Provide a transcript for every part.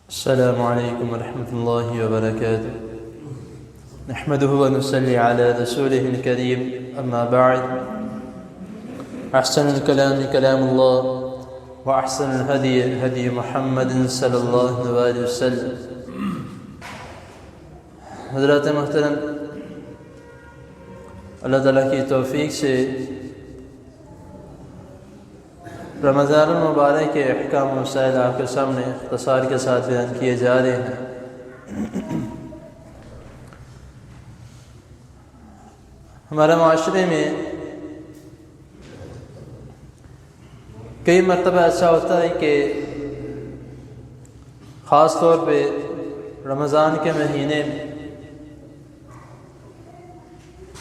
السلام عليكم ورحمة الله وبركاته. نحمده ونصلي على رسوله الكريم، أما بعد. أحسن الكلام كلام الله، وأحسن الهدي هدي محمد صلی اللہ علیہ وسلم. حضرات محترم، اللہ تعالیٰ کی توفیق سے رمضان المبارک کے احکام و مسائل آپ کے سامنے اختصار کے ساتھ بیان کیے جا رہے ہیں. ہمارے معاشرے میں کئی مرتبہ ایسا ہوتا ہے کہ خاص طور پہ رمضان کے مہینے میں،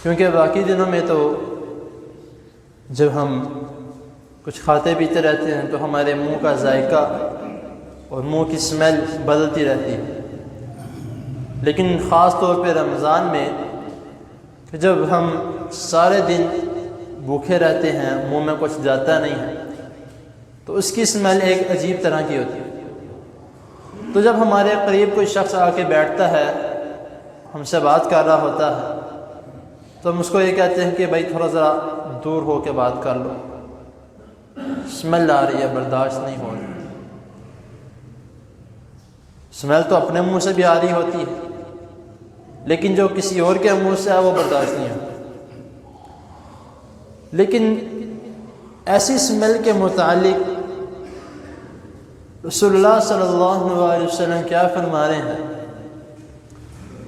کیونکہ باقی دنوں میں تو جب ہم کچھ کھاتے پیتے رہتے ہیں تو ہمارے منہ کا ذائقہ اور منہ کی اسمیل بدلتی رہتی ہے، لیکن خاص طور پہ رمضان میں جب ہم سارے دن بھوکے رہتے ہیں، منہ میں کچھ جاتا نہیں ہے، تو اس کی اسمیل ایک عجیب طرح کی ہوتی ہے. تو جب ہمارے قریب کوئی شخص آ کے بیٹھتا ہے، ہم سے بات کر رہا ہوتا ہے، تو ہم اس کو یہ کہتے ہیں کہ بھائی تھوڑا ذرا دور ہو کے بات کر لو، اسمیل آ رہی ہے، برداشت نہیں ہو رہی. اسمیل تو اپنے منہ سے بھی آ رہی ہوتی ہے، لیکن جو کسی اور کے منہ سے ہے وہ برداشت نہیں ہوتی. لیکن ایسی اسمیل کے متعلق رسول اللہ صلی اللہ علیہ وسلم کیا فرما رہے ہیں؟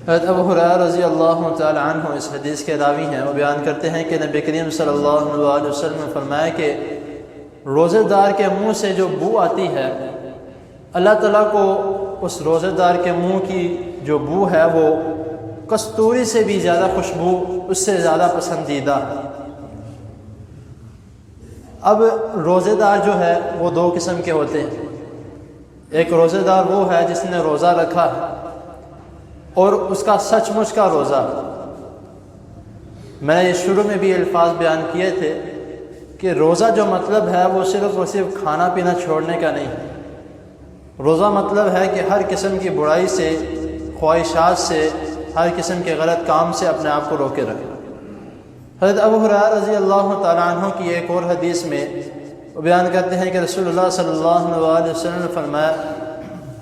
حضرت ابو ہریرہ رضی اللہ تعالی عنہ اس حدیث کے راوی ہیں. وہ بیان کرتے ہیں کہ نبی کریم صلی اللہ علیہ وسلم نے فرمایا کہ روزے دار کے منہ سے جو بو آتی ہے، اللہ تعالیٰ کو اس روزے دار کے منہ کی جو بو ہے وہ کستوری سے بھی زیادہ خوشبو، اس سے زیادہ پسندیدہ ہے. اب روزے دار جو ہے وہ دو قسم کے ہوتے ہیں. ایک روزے دار وہ ہے جس نے روزہ رکھا ہے اور اس کا سچ مچ کا روزہ. میں نے یہ شروع میں بھی الفاظ بیان کیے تھے کہ روزہ جو مطلب ہے وہ صرف کھانا پینا چھوڑنے کا نہیں ہے. روزہ مطلب ہے کہ ہر قسم کی برائی سے، خواہشات سے، ہر قسم کے غلط کام سے اپنے آپ کو روکے رکھنا. حضرت ابو ہریرہ رضی اللہ تعالیٰ عنہ کی ایک اور حدیث میں وہ بیان کرتے ہیں کہ رسول اللہ صلی اللہ علیہ وسلم نے فرمایا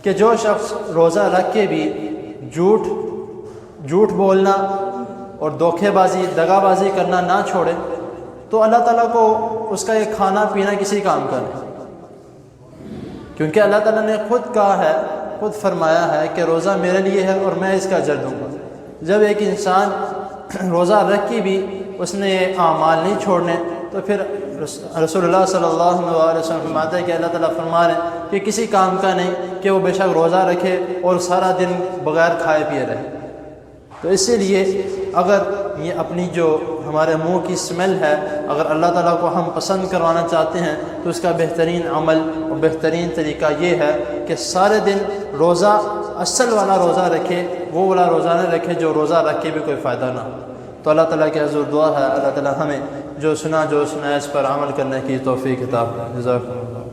کہ جو شخص روزہ رکھ کے بھی جھوٹ بولنا اور دھوکے بازی، دغا بازی کرنا نہ چھوڑے تو اللہ تعالیٰ کو اس کا یہ کھانا پینا کسی کام کا نہیں. کیونکہ اللہ تعالیٰ نے خود کہا ہے، خود فرمایا ہے کہ روزہ میرے لیے ہے اور میں اس کا اجر دوں گا. جب ایک انسان روزہ رکھ کے بھی اس نے اعمال نہیں چھوڑنے تو پھر رسول اللہ صلی اللہ علیہ وسلم فرماتے ہیں کہ اللہ تعالیٰ فرما رہے ہیں کہ کسی کام کا نہیں کہ وہ بے شک روزہ رکھے اور سارا دن بغیر کھائے پیے رہے. تو اسی لیے اگر یہ اپنی جو ہمارے منہ کی اسمیل ہے، اگر اللہ تعالیٰ کو ہم پسند کروانا چاہتے ہیں تو اس کا بہترین عمل اور بہترین طریقہ یہ ہے کہ سارے دن روزہ، اصل والا روزہ رکھے، وہ والا روزہ نہ رکھے جو روزہ رکھ کے بھی کوئی فائدہ نہ ہو. تو اللہ تعالیٰ کے حضور دعا ہے اللہ تعالیٰ ہمیں جو سنا اس پر عمل کرنے کی توفیق عطا فرمائے. جزاکم اللہ.